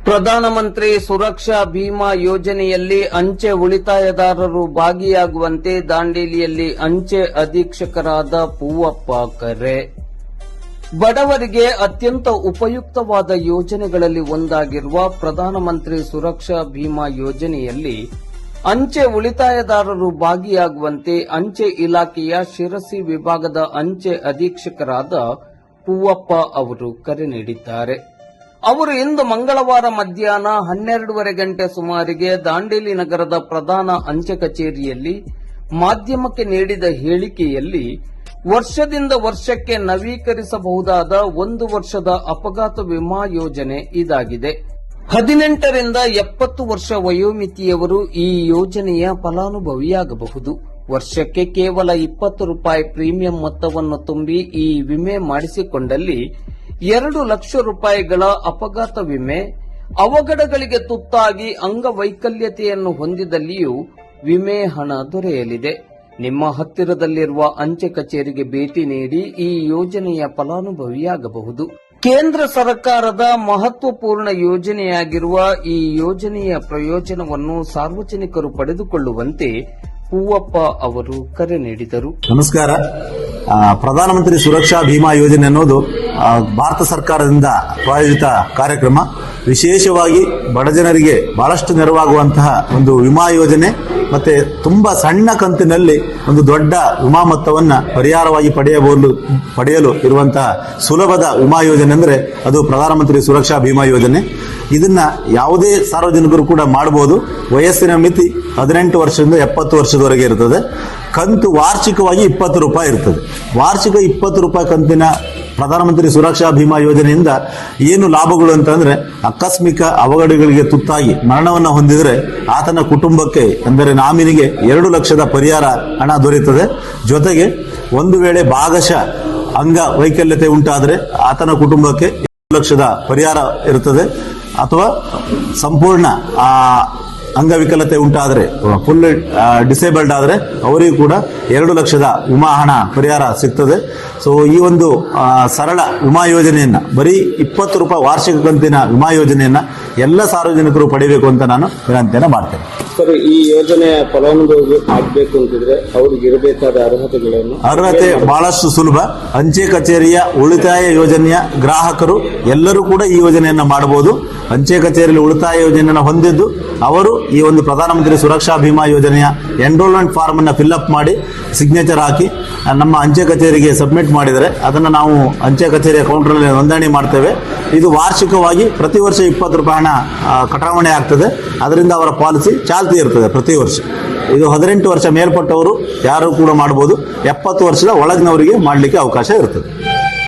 ಪ್ರಧಾನಮಂತ್ರಿ ಸುರಕ್ಷಾ ಭೀಮಾ ಯೋಜನೆಯಲ್ಲಿ ಅಂಚೆ ಉಳಿತಾಯದಾರರು ಭಾಗಿಯಾಗುವಂತೆ ದಾಂಡೇಲಿಯಲ್ಲಿ ಅಂಚೆ ಅಧೀಕ್ಷಕರಾದ ಪೂವಪ್ಪ ಕರೆ. ಬಡವರಿಗೆ ಅತ್ಯಂತ ಉಪಯುಕ್ತವಾದ ಯೋಜನೆಗಳಲ್ಲಿ ಒಂದಾಗಿರುವ ಪ್ರಧಾನಮಂತ್ರಿ ಸುರಕ್ಷಾ ಭೀಮಾ ಯೋಜನೆಯಲ್ಲಿ ಅಂಚೆ ಉಳಿತಾಯದಾರರು ಭಾಗಿಯಾಗುವಂತೆ ಅಂಚೆ ಇಲಾಖೆಯ ಶಿರಸಿ ವಿಭಾಗದ ಅಂಚೆ ಅಧೀಕ್ಷಕರಾದ ಪೂವಪ್ಪ ಅವರು ಕರೆ ನೀಡಿದ್ದಾರೆ. ಅವರು ಇಂದು ಮಂಗಳವಾರ ಮಧ್ಯಾಹ್ನ 12:30 ಗಂಟೆ ಸುಮಾರಿಗೆ ದಾಂಡೇಲಿ ನಗರದ ಪ್ರಧಾನ ಅಂಚೆ ಕಚೇರಿಯಲ್ಲಿ ಮಾಧ್ಯಮಕ್ಕೆ ನೀಡಿದ ಹೇಳಿಕೆಯಲ್ಲಿ ವರ್ಷದಿಂದ ವರ್ಷಕ್ಕೆ ನವೀಕರಿಸಬಹುದಾದ 1 ವರ್ಷದ ಅಪಘಾತ ವಿಮಾ ಯೋಜನೆ ಇದಾಗಿದೆ. 18 ರಿಂದ 70 ವರ್ಷ ವಯೋಮಿತಿಯವರು ಈ ಯೋಜನೆಯ ಫಲಾನುಭವಿಯಾಗಬಹುದು. ವರ್ಷಕ್ಕೆ ಕೇವಲ 20 ರೂಪಾಯಿ ಪ್ರೀಮಿಯಂ ಮೊತ್ತವನ್ನು ತುಂಬಿ ಈ ವಿಮೆ ಮಾಡಿಸಿಕೊಂಡಲ್ಲಿ 2 ಲಕ್ಷ ರೂಪಾಯಿಗಳ ಅಪಘಾತ ವಿಮೆ, ಅವಘಡಗಳಿಗೆ ತುತ್ತಾಗಿ ಅಂಗವೈಕಲ್ಯತೆಯನ್ನು ಹೊಂದಿದಲ್ಲಿಯೂ ವಿಮೆ ಹಣ ದೊರೆಯಲಿದೆ. ನಿಮ್ಮ ಹತ್ತಿರದಲ್ಲಿರುವ ಅಂಚೆ ಕಚೇರಿಗೆ ಭೇಟಿ ನೀಡಿ ಈ ಯೋಜನೆಯ ಫಲಾನುಭವಿಯಾಗಬಹುದು. ಕೇಂದ್ರ ಸರ್ಕಾರದ ಮಹತ್ವಪೂರ್ಣ ಯೋಜನೆಯಾಗಿರುವ ಈ ಯೋಜನೆಯ ಪ್ರಯೋಜನವನ್ನು ಸಾರ್ವಜನಿಕರು ಪಡೆದುಕೊಳ್ಳುವಂತೆ ಪೂವಪ್ಪ ಅವರು ಕರೆ ನೀಡಿದರು. ನಮಸ್ಕಾರ. ಪ್ರಧಾನಮಂತ್ರಿ ಸುರಕ್ಷಾ ಭೀಮಾ ಯೋಜನೆ ಅನ್ನೋದು ಭಾರತ ಸರ್ಕಾರದಿಂದ ಪ್ರಾಯೋಜಿತ ಕಾರ್ಯಕ್ರಮ. ವಿಶೇಷವಾಗಿ ಬಡಜನರಿಗೆ ಬಹಳಷ್ಟು ನೆರವಾಗುವಂತಹ ಒಂದು ವಿಮಾ ಯೋಜನೆ. ಮತ್ತೆ ತುಂಬಾ ಸಣ್ಣ ಕಂತಿನಲ್ಲಿ ಒಂದು ದೊಡ್ಡ ವಿಮಾ ಮೊತ್ತವನ್ನ ಪರಿಹಾರವಾಗಿ ಪಡೆಯಲು ಇರುವಂತಹ ಸುಲಭದ ವಿಮಾ ಯೋಜನೆ ಅಂದ್ರೆ ಅದು ಪ್ರಧಾನಮಂತ್ರಿ ಸುರಕ್ಷಾ ಭೀಮಾ ಯೋಜನೆ. ಇದನ್ನ ಯಾವುದೇ ಸಾರ್ವಜನಿಕರು ಕೂಡ ಮಾಡಬಹುದು. ವಯಸ್ಸಿನ ಮಿತಿ 18 ವರ್ಷದಿಂದ 70 ವರ್ಷದವರೆಗೆ ಇರುತ್ತದೆ. ಕಂತು ವಾರ್ಷಿಕವಾಗಿ 20 ರೂಪಾಯಿ ಇರ್ತದೆ. ವಾರ್ಷಿಕ 20 ರೂಪಾಯಿ ಕಂತಿನ ಪ್ರಧಾನಮಂತ್ರಿ ಸುರಕ್ಷಾ ಭೀಮಾ ಯೋಜನೆಯಿಂದ ಏನು ಲಾಭಗಳು ಅಂತಂದ್ರೆ, ಆಕಸ್ಮಿಕ ಅವಘಡಗಳಿಗೆ ತುತ್ತಾಗಿ ಮರಣವನ್ನು ಹೊಂದಿದರೆ ಆತನ ಕುಟುಂಬಕ್ಕೆ ಅಂದರೆ ನಾಮಿನಿಗೆ 2 ಲಕ್ಷದ ಪರಿಹಾರ ಹಣ ದೊರೆಯುತ್ತದೆ. ಜೊತೆಗೆ ಒಂದು ವೇಳೆ ಭಾಗಶಃ ಅಂಗವೈಕಲ್ಯತೆ ಉಂಟಾದರೆ ಆತನ ಕುಟುಂಬಕ್ಕೆ 2 ಲಕ್ಷದ ಪರಿಹಾರ ಇರುತ್ತದೆ. ಅಥವಾ ಸಂಪೂರ್ಣ ಅಂಗವಿಕಲತೆ ಉಂಟಾದರೆ, ಫುಲ್ ಡಿಸೇಬಲ್ಡ್ ಆದರೆ ಅವರಿಗೂ ಕೂಡ 2 ಲಕ್ಷದ ವಿಮಾ ಹಣ ಪರಿಹಾರ ಸಿಗ್ತದೆ. ಸೊ ಈ ಒಂದು ಸರಳ ವಿಮಾ ಯೋಜನೆಯನ್ನ, ಬರೀ 20 ರೂಪಾಯಿ ವಾರ್ಷಿಕ ಕಂತಿನ ವಿಮಾ ಯೋಜನೆಯನ್ನ ಎಲ್ಲ ಸಾರ್ವಜನಿಕರು ಪಡೆಯಬೇಕು ಅಂತ ನಾನು ವಿನಂತಿಯನ್ನು ಮಾಡ್ತೇನೆ. ಸರ್, ಈ ಯೋಜನೆಯ ಫಲಾನುಭವಿ ಆಗಬೇಕು ಅಂತಿದ್ರೆ ಅವ್ರಿಗೆ ಇರಬೇಕಾದ ಅರ್ಹತೆಗಳನ್ನು? ಅರ್ಹತೆ ಬಹಳಷ್ಟು ಸುಲಭ. ಅಂಚೆ ಕಚೇರಿಯ ಉಳಿತಾಯ ಯೋಜನೆಯ ಗ್ರಾಹಕರು ಎಲ್ಲರೂ ಕೂಡ ಈ ಯೋಜನೆಯನ್ನ ಮಾಡಬಹುದು. ಅಂಚೆ ಕಚೇರಿಯಲ್ಲಿ ಉಳಿತಾಯ ಯೋಜನೆಯನ್ನು ಹೊಂದಿದ್ದು ಅವರು ಈ ಒಂದು ಪ್ರಧಾನಮಂತ್ರಿ ಸುರಕ್ಷಾ ಭೀಮಾ ಯೋಜನೆಯ ಎನ್ರೋಲ್ಮೆಂಟ್ ಫಾರ್ಮ್ ಅನ್ನು ಫಿಲ್ಅಪ್ ಮಾಡಿ ಸಿಗ್ನೇಚರ್ ಹಾಕಿ ನಮ್ಮ ಅಂಚೆ ಕಚೇರಿಗೆ ಸಬ್ಮಿಟ್ ಮಾಡಿದರೆ ಅದನ್ನು ನಾವು ಅಂಚೆ ಕಚೇರಿಯ ಕೌಂಟರ್ನಲ್ಲಿ ನೋಂದಣಿ ಮಾಡ್ತೇವೆ. ಇದು ವಾರ್ಷಿಕವಾಗಿ ಪ್ರತಿ ವರ್ಷ 20 ರೂಪಾಯಿ ಹಣ ಕಟಾವಣೆ ಆಗ್ತದೆ. ಅದರಿಂದ ಅವರ ಪಾಲಿಸಿ ಚಾಲ್ತಿ ಇರ್ತದೆ ಪ್ರತಿ ವರ್ಷ. ಇದು 18 ವರ್ಷ ಮೇಲ್ಪಟ್ಟವರು ಯಾರು ಕೂಡ ಮಾಡಬಹುದು. 70 ವರ್ಷದ ಒಳಗಿನವರಿಗೆ ಮಾಡಲಿಕ್ಕೆ ಅವಕಾಶ ಇರ್ತದೆ.